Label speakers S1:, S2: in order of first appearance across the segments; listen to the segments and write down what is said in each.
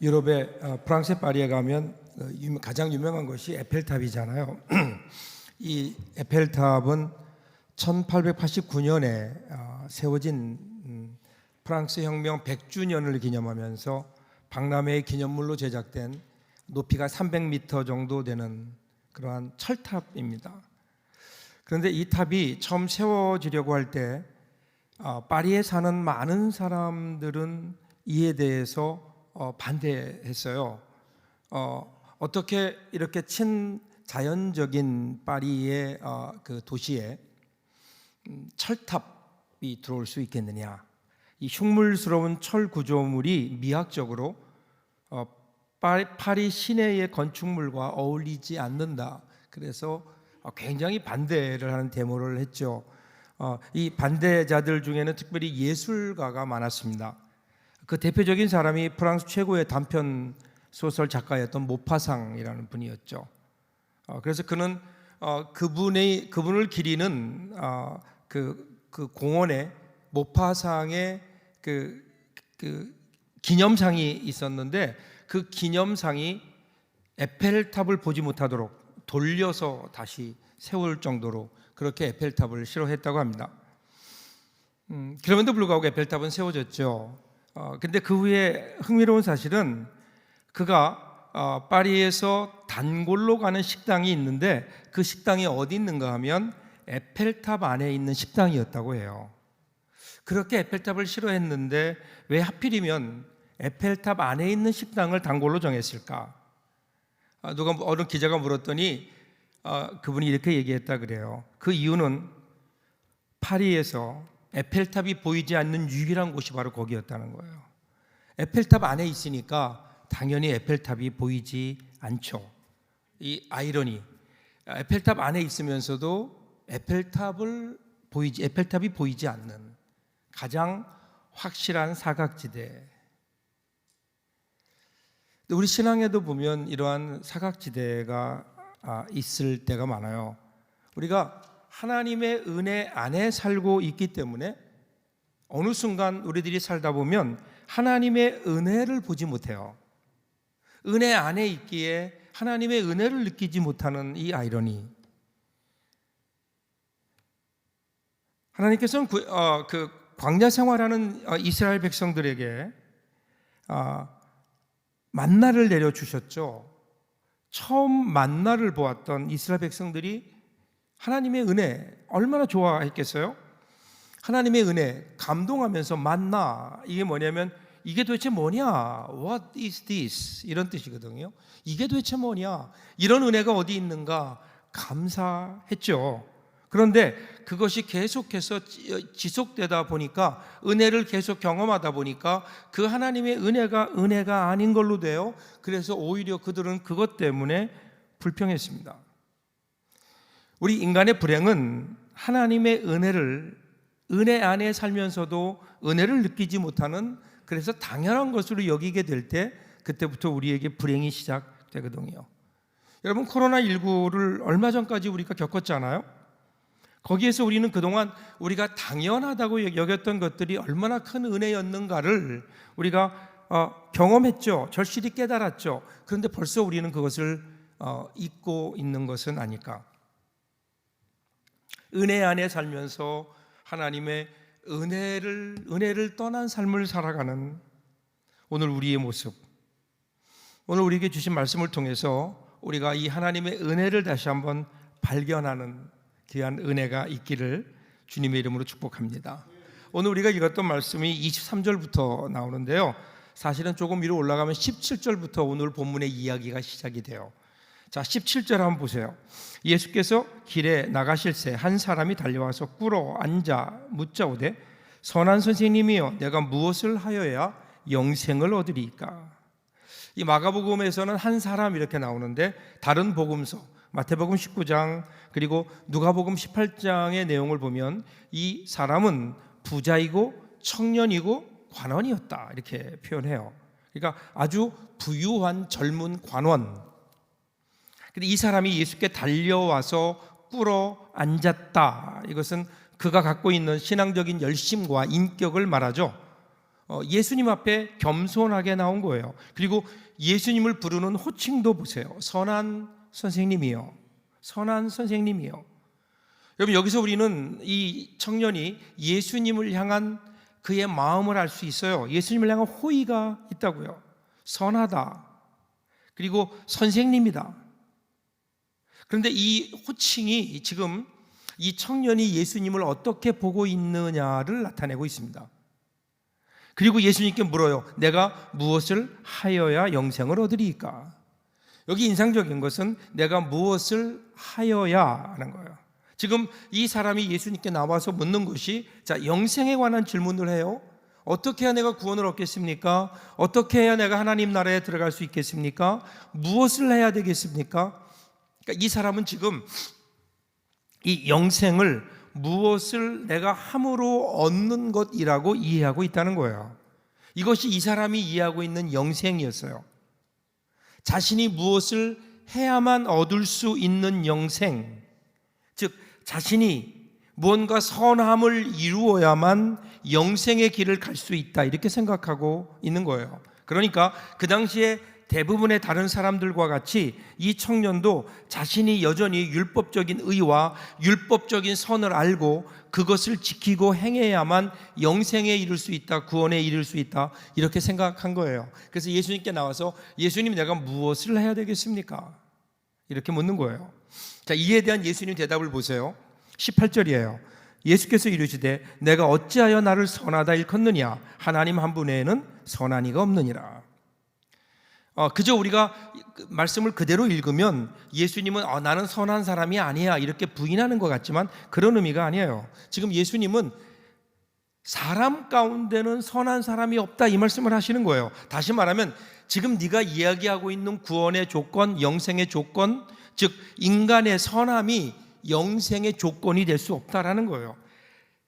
S1: 유럽의 프랑스의 파리에 가면 가장 유명한 것이 에펠탑이잖아요. 이 에펠탑은 1889년에 세워진 프랑스 혁명 100주년을 기념하면서 박람회의 기념물로 제작된 높이가 300m 정도 되는 그러한 철탑입니다. 그런데 이 탑이 처음 세워지려고 할 때 파리에 사는 많은 사람들은 이에 대해서 반대했어요. 어떻게 이렇게 친자연적인 파리의 그 도시에 철탑이 들어올 수 있겠느냐? 이 흉물스러운 철 구조물이 미학적으로 파리 시내의 건축물과 어울리지 않는다. 그래서 굉장히 반대를 하는 데모를 했죠. 이 반대자들 중에는 특별히 예술가가 많았습니다. 그 대표적인 사람이 프랑스 최고의 단편 소설 작가였던 모파상이라는 분이었죠. 그래서 그는 그분을 기리는 그 공원에 모파상의 그 기념상이 있었는데 그 기념상이 에펠탑을 보지 못하도록 돌려서 다시 세울 정도로 그렇게 에펠탑을 싫어했다고 합니다. 그럼에도 불구하고 에펠탑은 세워졌죠. 근데 그 후에 흥미로운 사실은 그가 파리에서 단골로 가는 식당이 있는데 그 식당이 어디 있는가 하면 에펠탑 안에 있는 식당이었다고 해요. 그렇게 에펠탑을 싫어했는데 왜 하필이면 에펠탑 안에 있는 식당을 단골로 정했을까? 어느 기자가 물었더니 그분이 이렇게 얘기했다 그래요. 그 이유는 파리에서 에펠탑이 보이지 않는 유일한 곳이 바로 거기였다는 거예요. 에펠탑 안에 있으니까 당연히 에펠탑이 보이지 않죠. 이 아이러니. 에펠탑 안에 있으면서도 에펠탑이 보이지 않는 가장 확실한 사각지대. 우리 신앙에도 보면 이러한 사각지대가 있을 때가 많아요. 우리가 하나님의 은혜 안에 살고 있기 때문에 어느 순간 우리들이 살다 보면 하나님의 은혜를 보지 못해요. 은혜 안에 있기에 하나님의 은혜를 느끼지 못하는 이 아이러니. 하나님께서는 그 광야 생활하는 이스라엘 백성들에게 만나를 내려주셨죠. 처음 만나를 보았던 이스라엘 백성들이 하나님의 은혜 얼마나 좋아했겠어요? 하나님의 은혜 감동하면서 만나, 이게 뭐냐면 이게 도대체 뭐냐? What is this? 이런 뜻이거든요. 이게 도대체 뭐냐? 이런 은혜가 어디 있는가? 감사했죠. 그런데 그것이 계속해서 지속되다 보니까 은혜를 계속 경험하다 보니까 그 하나님의 은혜가 아닌 걸로 돼요. 그래서 오히려 그들은 그것 때문에 불평했습니다. 우리 인간의 불행은 하나님의 은혜 안에 살면서도 은혜를 느끼지 못하는, 그래서 당연한 것으로 여기게 될 때 그때부터 우리에게 불행이 시작되거든요. 여러분, 코로나19를 얼마 전까지 우리가 겪었잖아요. 거기에서 우리는 그동안 우리가 당연하다고 여겼던 것들이 얼마나 큰 은혜였는가를 우리가 경험했죠. 절실히 깨달았죠. 그런데 벌써 우리는 그것을 잊고 있는 것은 아닐까. 은혜 안에 살면서 하나님의 은혜를 떠난 삶을 살아가는 오늘 우리의 모습, 오늘 우리에게 주신 말씀을 통해서 우리가 이 하나님의 은혜를 다시 한번 발견하는 귀한 은혜가 있기를 주님의 이름으로 축복합니다. 오늘 우리가 읽었던 말씀이 23절부터 나오는데요, 사실은 조금 위로 올라가면 17절부터 오늘 본문의 이야기가 시작이 돼요. 자, 17절 한번 보세요. 예수께서 길에 나가실새 한 사람이 달려와서 꿇어 앉아 묻자오되 선한 선생님이여 내가 무엇을 하여야 영생을 얻으리이까? 이 마가복음에서는 한 사람 이렇게 나오는데 다른 복음서 마태복음 19장 그리고 누가복음 18장의 내용을 보면 이 사람은 부자이고 청년이고 관원이었다 이렇게 표현해요. 그러니까 아주 부유한 젊은 관원. 근데 이 사람이 예수께 달려와서 꿇어 앉았다. 이것은 그가 갖고 있는 신앙적인 열심과 인격을 말하죠. 예수님 앞에 겸손하게 나온 거예요. 그리고 예수님을 부르는 호칭도 보세요. 선한 선생님이요. 선한 선생님이요. 여러분, 여기서 우리는 이 청년이 예수님을 향한 그의 마음을 알 수 있어요. 예수님을 향한 호의가 있다고요. 선하다. 그리고 선생님이다. 그런데 이 호칭이 지금 이 청년이 예수님을 어떻게 보고 있느냐를 나타내고 있습니다. 그리고 예수님께 물어요. 내가 무엇을 하여야 영생을 얻으리이까? 여기 인상적인 것은 내가 무엇을 하여야 하는 거예요. 지금 이 사람이 예수님께 나와서 묻는 것이, 자, 영생에 관한 질문을 해요. 어떻게 해야 내가 구원을 얻겠습니까? 어떻게 해야 내가 하나님 나라에 들어갈 수 있겠습니까? 무엇을 해야 되겠습니까? 그러니까 이 사람은 지금 이 영생을 무엇을 내가 함으로 얻는 것이라고 이해하고 있다는 거예요. 이것이 이 사람이 이해하고 있는 영생이었어요. 자신이 무엇을 해야만 얻을 수 있는 영생, 즉 자신이 무언가 선함을 이루어야만 영생의 길을 갈 수 있다, 이렇게 생각하고 있는 거예요. 그러니까 그 당시에 대부분의 다른 사람들과 같이 이 청년도 자신이 여전히 율법적인 의와 율법적인 선을 알고 그것을 지키고 행해야만 영생에 이를 수 있다, 구원에 이를 수 있다, 이렇게 생각한 거예요. 그래서 예수님께 나와서 예수님, 내가 무엇을 해야 되겠습니까? 이렇게 묻는 거예요. 자, 이에 대한 예수님 대답을 보세요. 18절이에요. 예수께서 이르시되 내가 어찌하여 나를 선하다 일컫느냐? 하나님 한 분 외에는 선한 이가 없느니라. 그저 우리가 말씀을 그대로 읽으면 예수님은 나는 선한 사람이 아니야, 이렇게 부인하는 것 같지만 그런 의미가 아니에요. 지금 예수님은 사람 가운데는 선한 사람이 없다, 이 말씀을 하시는 거예요. 다시 말하면 지금 네가 이야기하고 있는 구원의 조건, 영생의 조건, 즉 인간의 선함이 영생의 조건이 될 수 없다라는 거예요.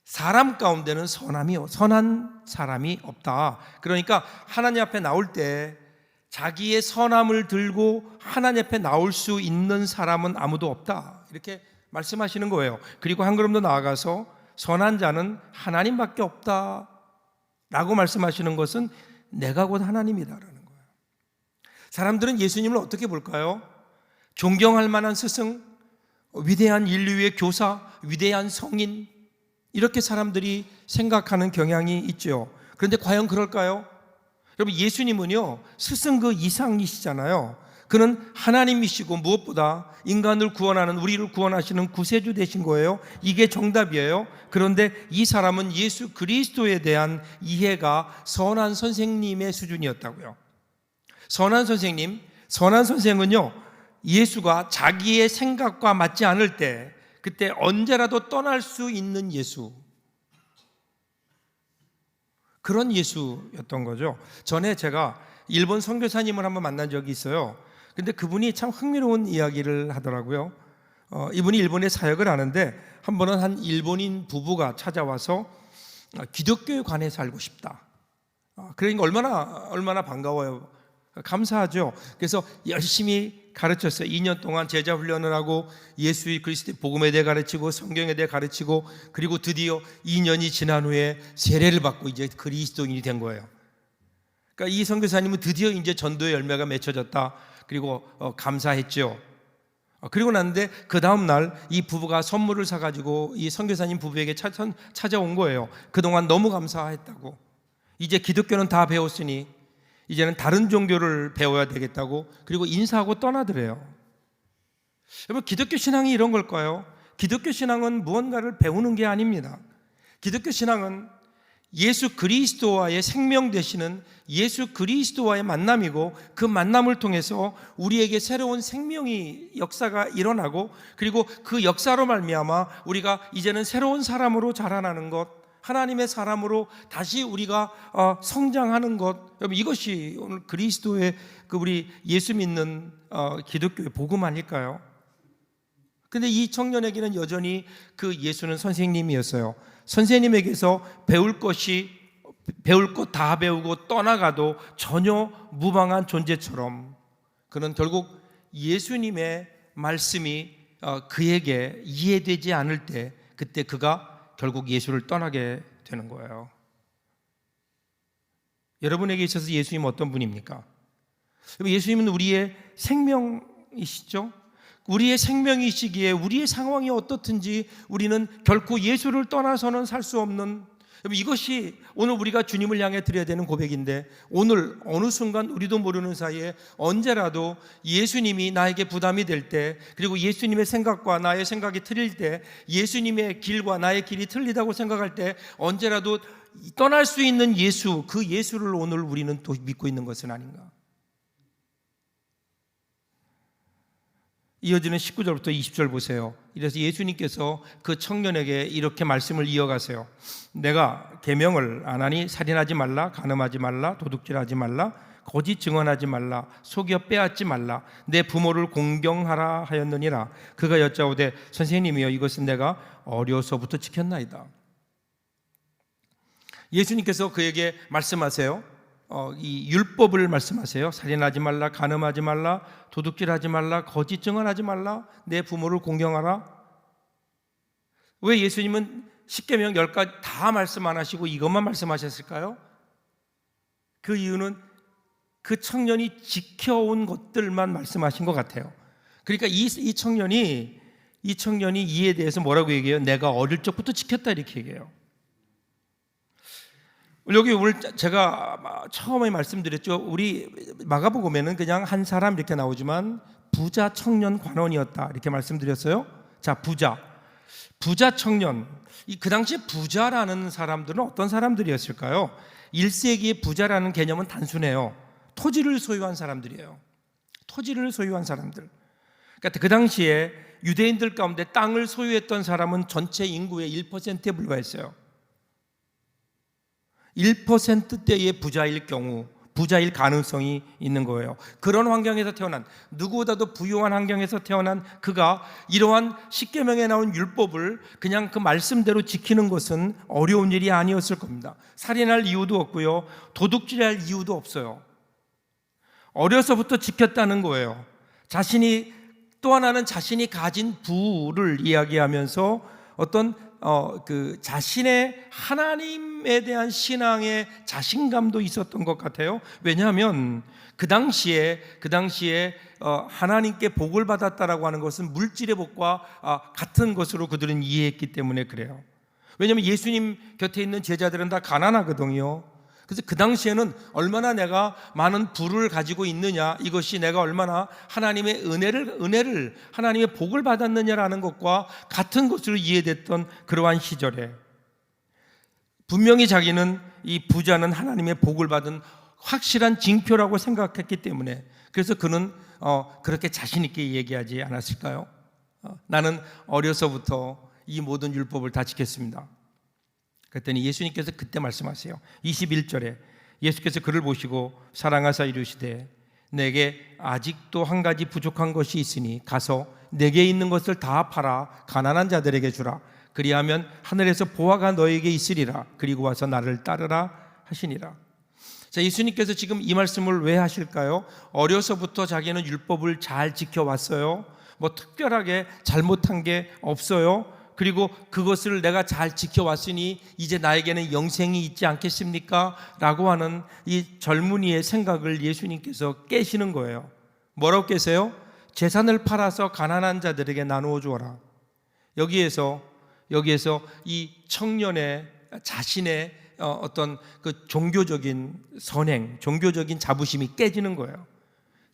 S1: 사람 가운데는 선한 사람이 없다. 그러니까 하나님 앞에 나올 때 자기의 선함을 들고 하나님 앞에 나올 수 있는 사람은 아무도 없다, 이렇게 말씀하시는 거예요. 그리고 한 걸음 더 나아가서 선한 자는 하나님밖에 없다 라고 말씀하시는 것은 내가 곧 하나님이다라는 거예요. 사람들은 예수님을 어떻게 볼까요? 존경할 만한 스승, 위대한 인류의 교사, 위대한 성인, 이렇게 사람들이 생각하는 경향이 있죠. 그런데 과연 그럴까요? 여러분, 예수님은요 스승 그 이상이시잖아요. 그는 하나님이시고 무엇보다 인간을 구원하는, 우리를 구원하시는 구세주 되신 거예요. 이게 정답이에요. 그런데 이 사람은 예수 그리스도에 대한 이해가 선한 선생님의 수준이었다고요. 선한 선생님, 선한 선생은요 예수가 자기의 생각과 맞지 않을 때 그때 언제라도 떠날 수 있는 예수, 그런 예수였던 거죠. 전에 제가 일본 선교사님을 한번 만난 적이 있어요. 근데 그분이 참 흥미로운 이야기를 하더라고요. 이분이 일본에 사역을 하는데 한 번은 한 일본인 부부가 찾아와서 기독교에 관해 살고 싶다. 그러니까 얼마나 반가워요. 감사하죠. 그래서 열심히 가르쳤어요. 2년 동안 제자 훈련을 하고 예수 그리스도의 복음에 대해 가르치고 성경에 대해 가르치고, 그리고 드디어 2년이 지난 후에 세례를 받고 이제 그리스도인이 된 거예요. 그러니까 이 선교사님은 드디어 이제 전도의 열매가 맺혀졌다. 그리고 감사했죠. 그리고 났는데 그 다음 날 이 부부가 선물을 사가지고 이 선교사님 부부에게 찾아온 거예요. 그동안 너무 감사했다고, 이제 기독교는 다 배웠으니 이제는 다른 종교를 배워야 되겠다고, 그리고 인사하고 떠나더래요. 여러분, 기독교 신앙이 이런 걸까요? 기독교 신앙은 무언가를 배우는 게 아닙니다. 기독교 신앙은 예수 그리스도와의 생명 되시는 예수 그리스도와의 만남이고, 그 만남을 통해서 우리에게 새로운 생명이 역사가 일어나고, 그리고 그 역사로 말미암아 우리가 이제는 새로운 사람으로 자라나는 것, 하나님의 사람으로 다시 우리가 성장하는 것, 여러분, 이것이 오늘 그리스도의 우리 예수 믿는 기독교의 복음 아닐까요? 근데 이 청년에게는 여전히 그 예수는 선생님이었어요. 선생님에게서 배울 것 다 배우고 떠나가도 전혀 무방한 존재처럼, 그는 결국 예수님의 말씀이 그에게 이해되지 않을 때, 그때 그가 결국 예수를 떠나게 되는 거예요. 여러분에게 있어서 예수님은 어떤 분입니까? 예수님은 우리의 생명이시죠. 우리의 생명이시기에 우리의 상황이 어떻든지 우리는 결코 예수를 떠나서는 살 수 없는, 이것이 오늘 우리가 주님을 향해 드려야 되는 고백인데, 오늘 어느 순간 우리도 모르는 사이에 언제라도 예수님이 나에게 부담이 될 때, 그리고 예수님의 생각과 나의 생각이 틀릴 때, 예수님의 길과 나의 길이 틀리다고 생각할 때, 언제라도 떠날 수 있는 예수, 그 예수를 오늘 우리는 또 믿고 있는 것은 아닌가. 이어지는 19절부터 20절 보세요. 이래서 예수님께서 그 청년에게 이렇게 말씀을 이어가세요. 내가 계명을 안 하니 살인하지 말라, 간음하지 말라, 도둑질하지 말라, 거짓 증언하지 말라, 속여 빼앗지 말라, 내 부모를 공경하라 하였느니라. 그가 여짜오되 선생님이여 이것은 내가 어려서부터 지켰나이다. 예수님께서 그에게 말씀하세요. 이 율법을 말씀하세요. 살인하지 말라, 간음하지 말라, 도둑질하지 말라, 거짓 증언하지 말라, 내 부모를 공경하라. 왜 예수님은 십계명 10가지 다 말씀 안 하시고 이것만 말씀하셨을까요? 그 이유는 그 청년이 지켜온 것들만 말씀하신 것 같아요. 그러니까 이 청년이 이에 대해서 뭐라고 얘기해요? 내가 어릴 적부터 지켰다 이렇게 얘기해요. 여기 오늘 제가 처음에 말씀드렸죠. 우리 마가복음에는 그냥 한 사람 이렇게 나오지만 부자 청년 관원이었다 이렇게 말씀드렸어요. 자, 부자 청년. 그 당시 부자라는 사람들은 어떤 사람들이었을까요? 1세기의 부자라는 개념은 단순해요. 토지를 소유한 사람들이에요. 토지를 소유한 사람들. 그러니까 그 당시에 유대인들 가운데 땅을 소유했던 사람은 전체 인구의 1%에 불과했어요. 1%대의 부자일 경우, 부자일 가능성이 있는 거예요. 그런 환경에서 태어난, 누구보다도 부유한 환경에서 태어난 그가 이러한 십계명에 나온 율법을 그냥 그 말씀대로 지키는 것은 어려운 일이 아니었을 겁니다. 살인할 이유도 없고요, 도둑질할 이유도 없어요. 어려서부터 지켰다는 거예요. 또 하나는 자신이 가진 부를 이야기하면서 어떤 그 자신의 하나님에 대한 신앙의 자신감도 있었던 것 같아요. 왜냐하면 그 당시에 하나님께 복을 받았다라고 하는 것은 물질의 복과 같은 것으로 그들은 이해했기 때문에 그래요. 왜냐하면 예수님 곁에 있는 제자들은 다 가난하거든요. 그래서 그 당시에는 얼마나 내가 많은 부를 가지고 있느냐, 이것이 내가 얼마나 하나님의 은혜를 하나님의 복을 받았느냐라는 것과 같은 것으로 이해됐던 그러한 시절에 분명히 자기는 이 부자는 하나님의 복을 받은 확실한 징표라고 생각했기 때문에, 그래서 그는 그렇게 자신 있게 얘기하지 않았을까요? 나는 어려서부터 이 모든 율법을 다 지켰습니다. 그랬더니 예수님께서 그때 말씀하세요. 21절에 예수께서 그를 보시고 사랑하사 이르시되 내게 아직도 한 가지 부족한 것이 있으니 가서 내게 있는 것을 다 팔아 가난한 자들에게 주라. 그리하면 하늘에서 보화가 너에게 있으리라. 그리고 와서 나를 따르라 하시니라. 자, 예수님께서 지금 이 말씀을 왜 하실까요? 어려서부터 자기는 율법을 잘 지켜왔어요. 뭐 특별하게 잘못한 게 없어요. 그리고 그것을 내가 잘 지켜왔으니 이제 나에게는 영생이 있지 않겠습니까? 라고 하는 이 젊은이의 생각을 예수님께서 깨시는 거예요. 뭐라고 깨세요? 재산을 팔아서 가난한 자들에게 나누어 주어라. 여기에서 이 청년의 자신의 어떤 그 종교적인 선행, 종교적인 자부심이 깨지는 거예요.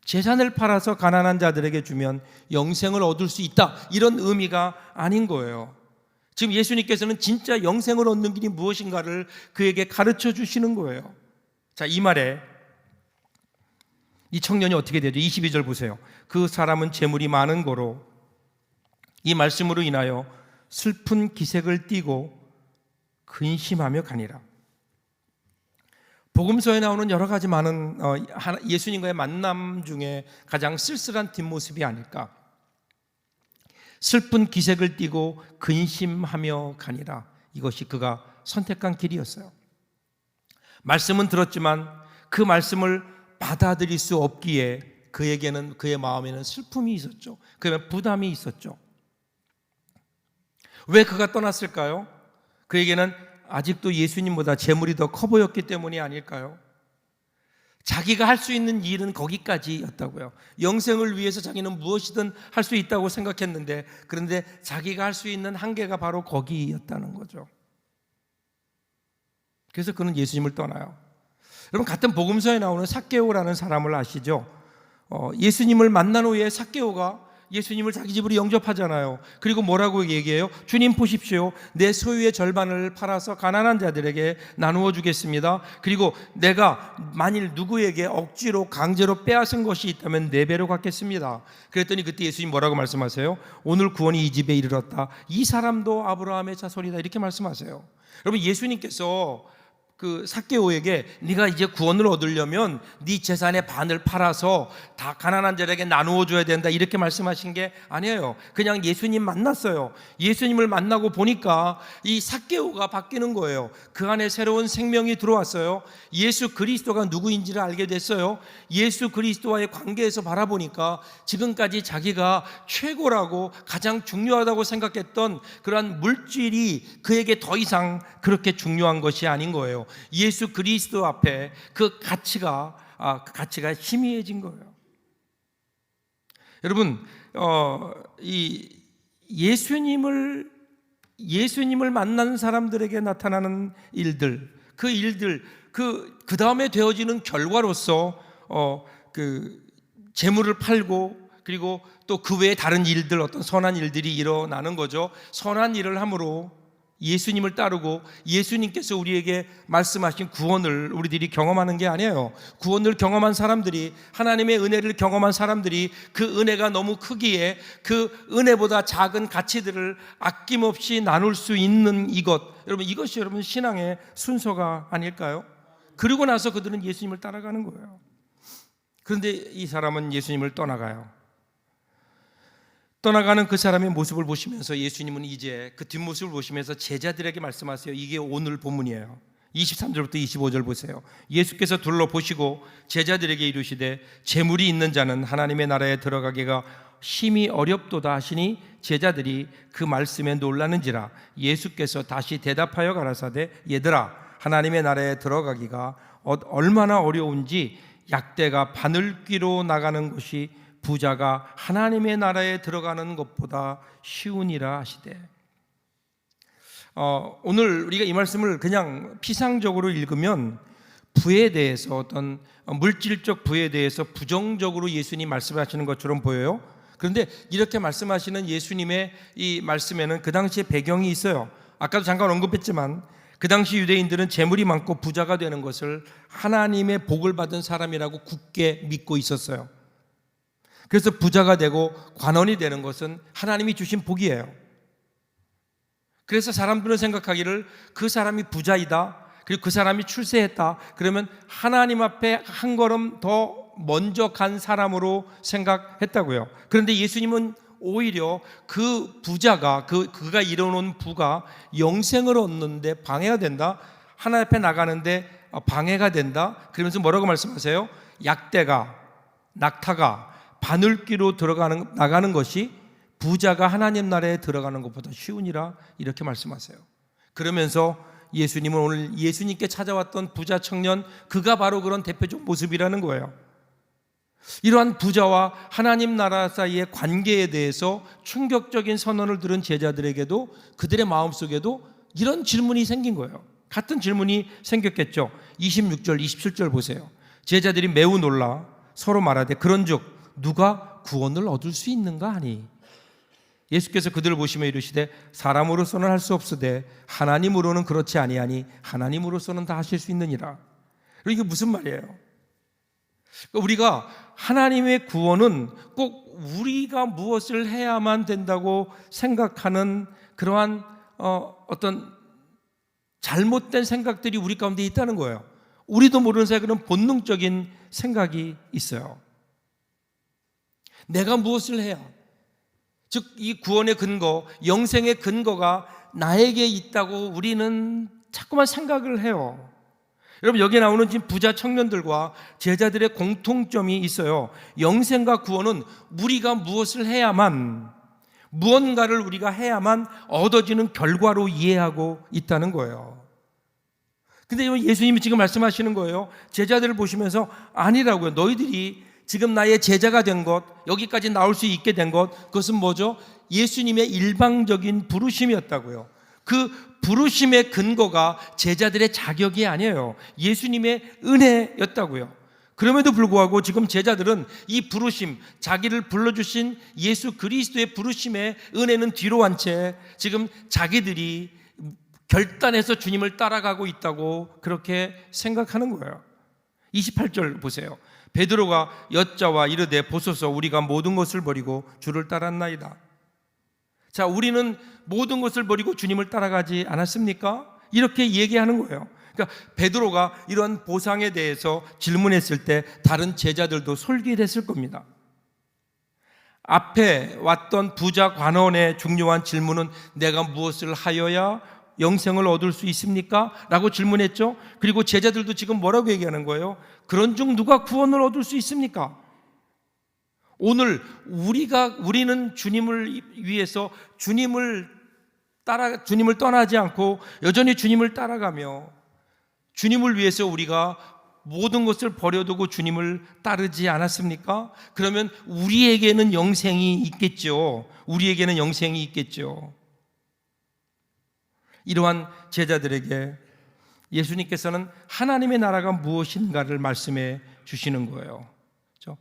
S1: 재산을 팔아서 가난한 자들에게 주면 영생을 얻을 수 있다, 이런 의미가 아닌 거예요. 지금 예수님께서는 진짜 영생을 얻는 길이 무엇인가를 그에게 가르쳐 주시는 거예요. 자, 이 말에 이 청년이 어떻게 되죠? 22절 보세요. 그 사람은 재물이 많은 거로 이 말씀으로 인하여 슬픈 기색을 띠고 근심하며 가니라. 복음서에 나오는 여러 가지 많은 예수님과의 만남 중에 가장 쓸쓸한 뒷모습이 아닐까. 슬픈 기색을 띠고 근심하며 가니라. 이것이 그가 선택한 길이었어요. 말씀은 들었지만 그 말씀을 받아들일 수 없기에 그에게는, 그의 마음에는 슬픔이 있었죠. 그의 부담이 있었죠. 왜 그가 떠났을까요? 그에게는 아직도 예수님보다 재물이 더 커 보였기 때문이 아닐까요? 자기가 할 수 있는 일은 거기까지였다고요. 영생을 위해서 자기는 무엇이든 할 수 있다고 생각했는데, 그런데 자기가 할 수 있는 한계가 바로 거기였다는 거죠. 그래서 그는 예수님을 떠나요. 여러분, 같은 복음서에 나오는 삭개오라는 사람을 아시죠? 예수님을 만난 후에 삭개오가 예수님을 자기 집으로 영접하잖아요. 그리고 뭐라고 얘기해요? 주님 보십시오. 내 소유의 절반을 팔아서 가난한 자들에게 나누어 주겠습니다. 그리고 내가 만일 누구에게 억지로 강제로 빼앗은 것이 있다면 4배로 갚겠습니다. 그랬더니 그때 예수님 뭐라고 말씀하세요? 오늘 구원이 이 집에 이르렀다. 이 사람도 아브라함의 자손이다. 이렇게 말씀하세요. 여러분, 예수님께서 그 삭개오에게 네가 이제 구원을 얻으려면 네 재산의 반을 팔아서 다 가난한 자에게 나누어 줘야 된다, 이렇게 말씀하신 게 아니에요. 그냥 예수님 만났어요. 예수님을 만나고 보니까 이 삭개오가 바뀌는 거예요. 그 안에 새로운 생명이 들어왔어요. 예수 그리스도가 누구인지를 알게 됐어요. 예수 그리스도와의 관계에서 바라보니까 지금까지 자기가 최고라고 가장 중요하다고 생각했던 그러한 물질이 그에게 더 이상 그렇게 중요한 것이 아닌 거예요. 예수 그리스도 앞에 그 가치가 희미해진 거예요. 여러분, 이 예수님을 만난 사람들에게 나타나는 일들, 그 다음에 되어지는 결과로서 그 재물을 팔고, 그리고 또 그 외에 다른 일들, 어떤 선한 일들이 일어나는 거죠. 선한 일을 함으로 예수님을 따르고 예수님께서 우리에게 말씀하신 구원을 우리들이 경험하는 게 아니에요. 구원을 경험한 사람들이, 하나님의 은혜를 경험한 사람들이 그 은혜가 너무 크기에 그 은혜보다 작은 가치들을 아낌없이 나눌 수 있는 이것, 여러분, 이것이 여러분 신앙의 순서가 아닐까요? 그리고 나서 그들은 예수님을 따라가는 거예요. 그런데 이 사람은 예수님을 떠나가는 그 사람의 모습을 보시면서 예수님은 이제 그 뒷모습을 보시면서 제자들에게 말씀하세요. 이게 오늘 본문이에요. 23절부터 25절 보세요. 예수께서 둘러보시고 제자들에게 이르시되 재물이 있는 자는 하나님의 나라에 들어가기가 심히 어렵도다 하시니 제자들이 그 말씀에 놀라는지라. 예수께서 다시 대답하여 가라사대 얘들아, 하나님의 나라에 들어가기가 얼마나 어려운지 약대가 바늘귀로 나가는 것이 부자가 하나님의 나라에 들어가는 것보다 쉬우니라 하시되. 오늘 우리가 이 말씀을 그냥 피상적으로 읽으면 부에 대해서, 어떤 물질적 부에 대해서 부정적으로 예수님 말씀하시는 것처럼 보여요. 그런데 이렇게 말씀하시는 예수님의 이 말씀에는 그 당시에 배경이 있어요. 아까도 잠깐 언급했지만 그 당시 유대인들은 재물이 많고 부자가 되는 것을 하나님의 복을 받은 사람이라고 굳게 믿고 있었어요. 그래서 부자가 되고 관원이 되는 것은 하나님이 주신 복이에요. 그래서 사람들은 생각하기를 그 사람이 부자이다, 그리고 그 사람이 출세했다, 그러면 하나님 앞에 한 걸음 더 먼저 간 사람으로 생각했다고요. 그런데 예수님은 오히려 그 부자가, 그가 이뤄놓은 부가 영생을 얻는데 방해가 된다, 하나님 앞에 나가는데 방해가 된다, 그러면서 뭐라고 말씀하세요? 약대가, 낙타가 바늘귀로 나가는 것이 부자가 하나님 나라에 들어가는 것보다 쉬우니라, 이렇게 말씀하세요. 그러면서 예수님은 오늘 예수님께 찾아왔던 부자 청년, 그가 바로 그런 대표적 모습이라는 거예요. 이러한 부자와 하나님 나라 사이의 관계에 대해서 충격적인 선언을 들은 제자들에게도, 그들의 마음속에도 이런 질문이 생긴 거예요. 같은 질문이 생겼겠죠. 26절 27절 보세요. 제자들이 매우 놀라 서로 말하되 그런즉 누가 구원을 얻을 수 있는가 하니, 예수께서 그들을 보시며 이르시되 사람으로서는 할 수 없으되 하나님으로는 그렇지 아니하니 하나님으로서는 다 하실 수 있느니라. 이게 무슨 말이에요? 우리가 하나님의 구원은 꼭 우리가 무엇을 해야만 된다고 생각하는 그러한 어떤 잘못된 생각들이 우리 가운데 있다는 거예요. 우리도 모르는 사이에 그런 본능적인 생각이 있어요. 내가 무엇을 해야, 즉 이 구원의 근거, 영생의 근거가 나에게 있다고 우리는 자꾸만 생각을 해요. 여러분, 여기 나오는 지금 부자 청년들과 제자들의 공통점이 있어요. 영생과 구원은 우리가 무엇을 해야만, 무언가를 우리가 해야만 얻어지는 결과로 이해하고 있다는 거예요. 근데 예수님이 지금 말씀하시는 거예요. 제자들을 보시면서 아니라고요. 너희들이 지금 나의 제자가 된 것, 여기까지 나올 수 있게 된 것, 그것은 뭐죠? 예수님의 일방적인 부르심이었다고요. 그 부르심의 근거가 제자들의 자격이 아니에요. 예수님의 은혜였다고요. 그럼에도 불구하고 지금 제자들은 이 부르심, 자기를 불러주신 예수 그리스도의 부르심의 은혜는 뒤로 한 채 지금 자기들이 결단해서 주님을 따라가고 있다고 그렇게 생각하는 거예요. 28절 보세요. 베드로가 여짜와 이르되 보소서 우리가 모든 것을 버리고 주를 따랐나이다. 자, 우리는 모든 것을 버리고 주님을 따라가지 않았습니까? 이렇게 얘기하는 거예요. 그러니까 베드로가 이런 보상에 대해서 질문했을 때 다른 제자들도 솔깃했을 겁니다. 앞에 왔던 부자 관원의 중요한 질문은 내가 무엇을 하여야 영생을 얻을 수 있습니까? 라고 질문했죠. 그리고 제자들도 지금 뭐라고 얘기하는 거예요? 그런 중 누가 구원을 얻을 수 있습니까? 오늘 우리는 주님을 위해서 주님을 떠나지 않고 여전히 주님을 따라가며 주님을 위해서 우리가 모든 것을 버려두고 주님을 따르지 않았습니까? 그러면 우리에게는 영생이 있겠죠. 우리에게는 영생이 있겠죠. 이러한 제자들에게 예수님께서는 하나님의 나라가 무엇인가를 말씀해 주시는 거예요. 그렇죠?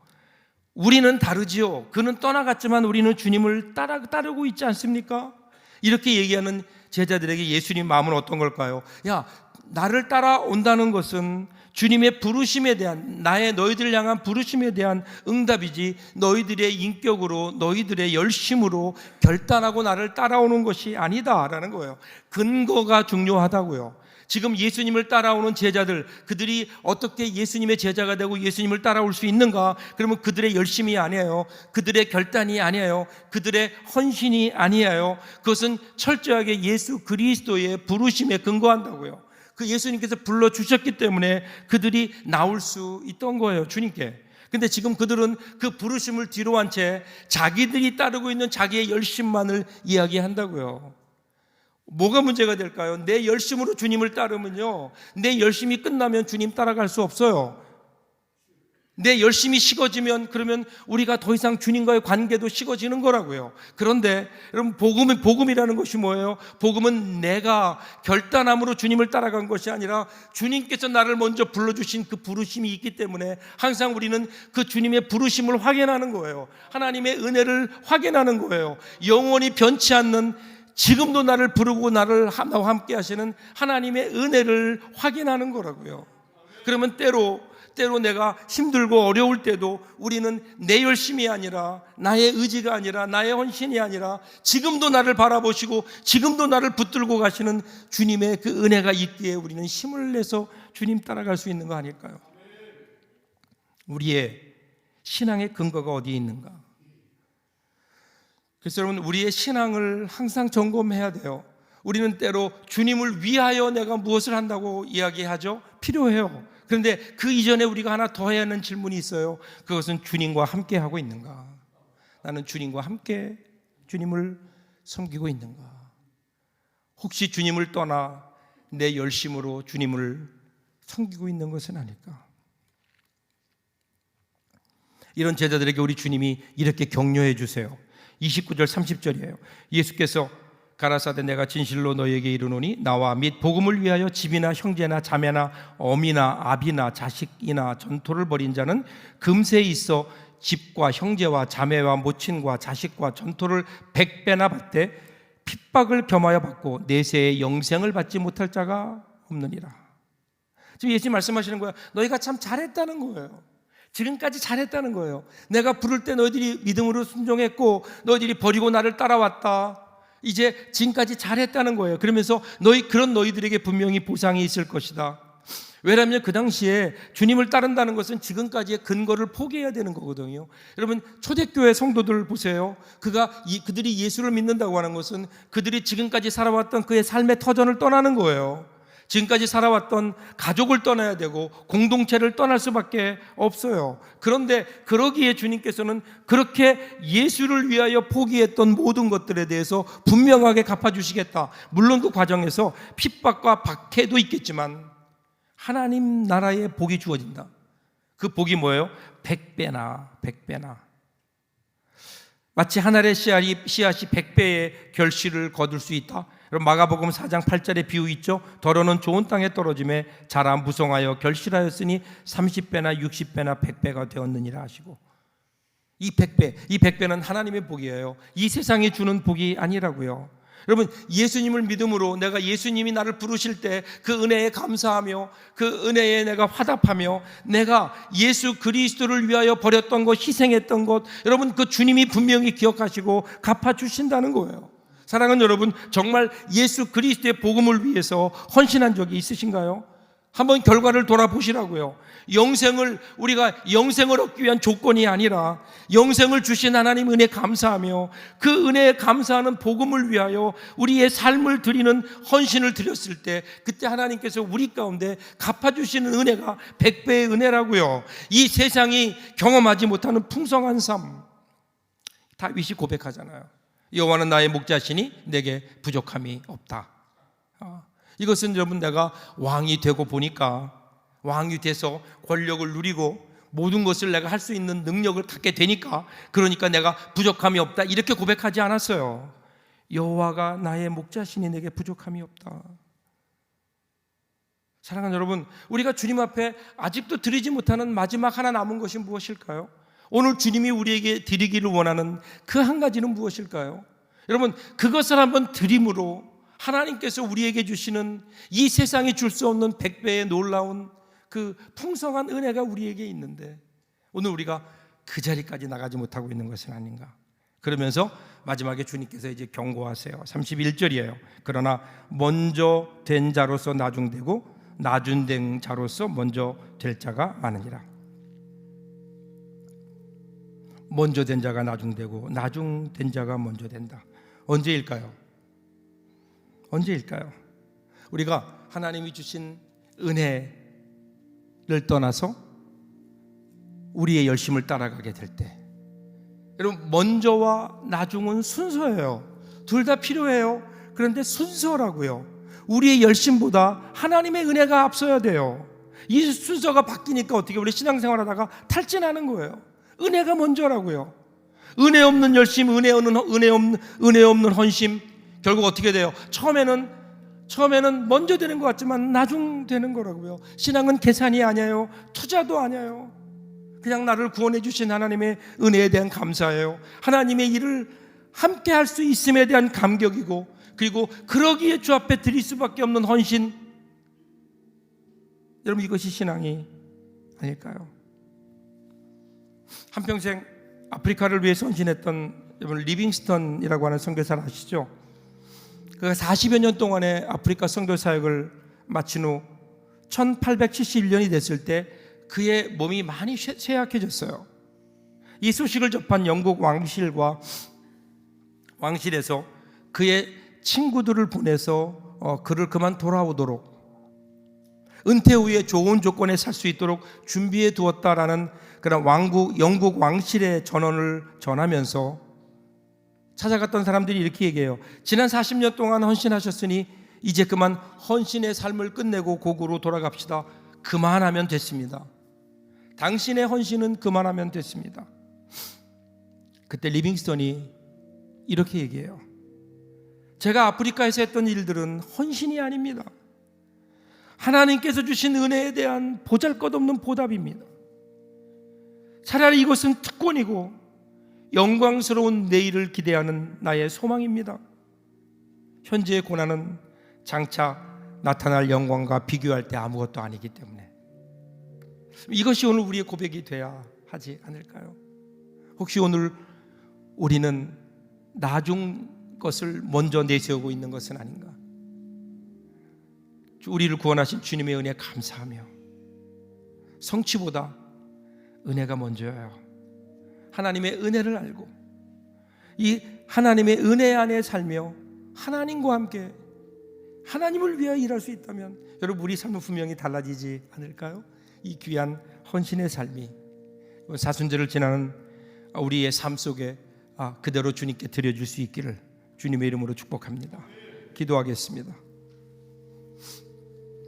S1: 우리는 다르지요. 그는 떠나갔지만 우리는 주님을 따르고 있지 않습니까? 이렇게 얘기하는 제자들에게 예수님 마음은 어떤 걸까요? 야, 나를 따라온다는 것은 주님의 부르심에 대한 너희들을 향한 부르심에 대한 응답이지 너희들의 인격으로 너희들의 열심으로 결단하고 나를 따라오는 것이 아니다라는 거예요. 근거가 중요하다고요. 지금 예수님을 따라오는 제자들, 그들이 어떻게 예수님의 제자가 되고 예수님을 따라올 수 있는가? 그러면 그들의 열심이 아니에요. 그들의 결단이 아니에요. 그들의 헌신이 아니에요. 그것은 철저하게 예수 그리스도의 부르심에 근거한다고요. 그 예수님께서 불러주셨기 때문에 그들이 나올 수 있던 거예요, 주님께. 근데 지금 그들은 그 부르심을 뒤로 한 채 자기들이 따르고 있는 자기의 열심만을 이야기한다고요. 뭐가 문제가 될까요? 내 열심으로 주님을 따르면요, 내 열심이 끝나면 주님 따라갈 수 없어요. 내 열심이 식어지면 그러면 우리가 더 이상 주님과의 관계도 식어지는 거라고요. 그런데 여러분, 복음이라는 것이 뭐예요? 복음은 내가 결단함으로 주님을 따라간 것이 아니라 주님께서 나를 먼저 불러주신 그 부르심이 있기 때문에 항상 우리는 그 주님의 부르심을 확인하는 거예요. 하나님의 은혜를 확인하는 거예요. 영원히 변치 않는, 지금도 나를 부르고 나와 함께 하시는 하나님의 은혜를 확인하는 거라고요. 그러면 때로 내가 힘들고 어려울 때도 우리는 내 열심이 아니라, 나의 의지가 아니라, 나의 헌신이 아니라 지금도 나를 바라보시고 지금도 나를 붙들고 가시는 주님의 그 은혜가 있기에 우리는 힘을 내서 주님 따라갈 수 있는 거 아닐까요? 우리의 신앙의 근거가 어디에 있는가? 그래서 여러분, 우리의 신앙을 항상 점검해야 돼요. 우리는 때로 주님을 위하여 내가 무엇을 한다고 이야기하죠? 필요해요. 그런데 그 이전에 우리가 하나 더 해야 하는 질문이 있어요. 그것은 주님과 함께 하고 있는가? 나는 주님과 함께 주님을 섬기고 있는가? 혹시 주님을 떠나 내 열심으로 주님을 섬기고 있는 것은 아닐까? 이런 제자들에게 우리 주님이 이렇게 격려해 주세요. 29절 30절이에요. 예수께서 가라사대 내가 진실로 너희에게 이르노니 나와 및 복음을 위하여 집이나 형제나 자매나 어미나 아비나 자식이나 전토를 벌인 자는 금세 있어 집과 형제와 자매와 모친과 자식과 전토를 100배나 받되 핍박을 겸하여 받고 내세의 영생을 받지 못할 자가 없느니라. 지금 예수님 말씀하시는 거예요. 너희가 참 잘했다는 거예요. 지금까지 잘했다는 거예요. 내가 부를 때 너희들이 믿음으로 순종했고 너희들이 버리고 나를 따라왔다. 이제 지금까지 잘했다는 거예요. 그러면서 그런 너희들에게 분명히 보상이 있을 것이다. 왜냐하면 그 당시에 주님을 따른다는 것은 지금까지의 근거를 포기해야 되는 거거든요. 여러분, 초대교회 성도들 보세요. 그들이 예수를 믿는다고 하는 것은 그들이 지금까지 살아왔던 그의 삶의 터전을 떠나는 거예요. 지금까지 살아왔던 가족을 떠나야 되고 공동체를 떠날 수밖에 없어요. 그런데 그러기에 주님께서는 그렇게 예수를 위하여 포기했던 모든 것들에 대해서 분명하게 갚아주시겠다. 물론 그 과정에서 핍박과 박해도 있겠지만 하나님 나라의 복이 주어진다. 그 복이 뭐예요? 100배나. 마치 한 알의 씨앗이 100배의 결실을 거둘 수 있다. 여러분, 마가복음 4장 8절에 비유 있죠? 더러는 좋은 땅에 떨어짐에 자라 무성하여 결실하였으니 30배나 60배나 100배가 되었느니라 하시고, 이 100배는 하나님의 복이에요. 이 세상이 주는 복이 아니라고요. 여러분, 예수님을 믿음으로 내가 예수님이 나를 부르실 때 그 은혜에 감사하며 그 은혜에 내가 화답하며 내가 예수 그리스도를 위하여 버렸던 것, 희생했던 것, 여러분 그 주님이 분명히 기억하시고 갚아주신다는 거예요. 사랑하는 여러분, 정말 예수 그리스도의 복음을 위해서 헌신한 적이 있으신가요? 한번 결과를 돌아보시라고요. 우리가 영생을 얻기 위한 조건이 아니라 영생을 주신 하나님 은혜에 감사하며 그 은혜에 감사하는 복음을 위하여 우리의 삶을 드리는 헌신을 드렸을 때, 그때 하나님께서 우리 가운데 갚아주시는 은혜가 100배의 은혜라고요. 이 세상이 경험하지 못하는 풍성한 삶. 다윗이 고백하잖아요. 여호와는 나의 목자시니 내게 부족함이 없다. 이것은 여러분, 내가 왕이 되고 보니까, 왕이 돼서 권력을 누리고 모든 것을 내가 할 수 있는 능력을 갖게 되니까, 그러니까 내가 부족함이 없다, 이렇게 고백하지 않았어요. 여호와가 나의 목자시니 내게 부족함이 없다. 사랑하는 여러분, 우리가 주님 앞에 아직도 드리지 못하는 마지막 하나 남은 것이 무엇일까요? 오늘 주님이 우리에게 드리기를 원하는 그 한 가지는 무엇일까요? 여러분, 그것을 한번 드림으로 하나님께서 우리에게 주시는 이 세상이 줄 수 없는 100배의 놀라운 그 풍성한 은혜가 우리에게 있는데, 오늘 우리가 그 자리까지 나가지 못하고 있는 것은 아닌가. 그러면서 마지막에 주님께서 이제 경고하세요. 31절이에요. 그러나 먼저 된 자로서 나중되고 나중된 자로서 먼저 될 자가 많으니라. 먼저 된 자가 나중되고 나중된 자가 먼저 된다. 언제일까요? 우리가 하나님이 주신 은혜를 떠나서 우리의 열심을 따라가게 될 때, 여러분, 먼저와 나중은 순서예요. 둘 다 필요해요. 그런데 순서라고요. 우리의 열심보다 하나님의 은혜가 앞서야 돼요. 이 순서가 바뀌니까 어떻게 우리 신앙생활하다가 탈진하는 거예요. 은혜가 먼저라고요. 은혜 없는 열심, 은혜 없는 헌심, 결국 어떻게 돼요? 처음에는 먼저 되는 것 같지만 나중 되는 거라고요. 신앙은 계산이 아니에요. 투자도 아니에요. 그냥 나를 구원해 주신 하나님의 은혜에 대한 감사예요. 하나님의 일을 함께 할 수 있음에 대한 감격이고, 그리고 그러기에 주 앞에 드릴 수밖에 없는 헌신. 여러분, 이것이 신앙이 아닐까요? 한평생 아프리카를 위해서 헌신했던 여러분 리빙스턴이라고 하는 선교사를 아시죠? 그가 40여 년 동안의 아프리카 선교 사역을 마친 후 1871년이 됐을 때 그의 몸이 많이 쇠약해졌어요. 이 소식을 접한 영국 왕실에서 그의 친구들을 보내서 그를 그만 돌아오도록, 은퇴 후에 좋은 조건에 살 수 있도록 준비해 두었다라는 그런 영국 왕실의 전언을 전하면서 찾아갔던 사람들이 이렇게 얘기해요. 지난 40년 동안 헌신하셨으니 이제 그만 헌신의 삶을 끝내고 고국으로 돌아갑시다. 그만하면 됐습니다. 당신의 헌신은 그만하면 됐습니다. 그때 리빙스턴이 이렇게 얘기해요. 제가 아프리카에서 했던 일들은 헌신이 아닙니다. 하나님께서 주신 은혜에 대한 보잘것없는 보답입니다. 차라리 이것은 특권이고 영광스러운 내일을 기대하는 나의 소망입니다. 현재의 고난은 장차 나타날 영광과 비교할 때 아무것도 아니기 때문에, 이것이 오늘 우리의 고백이 돼야 하지 않을까요? 혹시 오늘 우리는 나중 것을 먼저 내세우고 있는 것은 아닌가? 우리를 구원하신 주님의 은혜에 감사하며 성취보다 은혜가 먼저예요. 하나님의 은혜를 알고 이 하나님의 은혜 안에 살며 하나님과 함께 하나님을 위하여 일할 수 있다면 여러분, 우리 삶은 분명히 달라지지 않을까요? 이 귀한 헌신의 삶이 사순절을 지나는 우리의 삶 속에 그대로 주님께 드려줄 수 있기를 주님의 이름으로 축복합니다. 기도하겠습니다.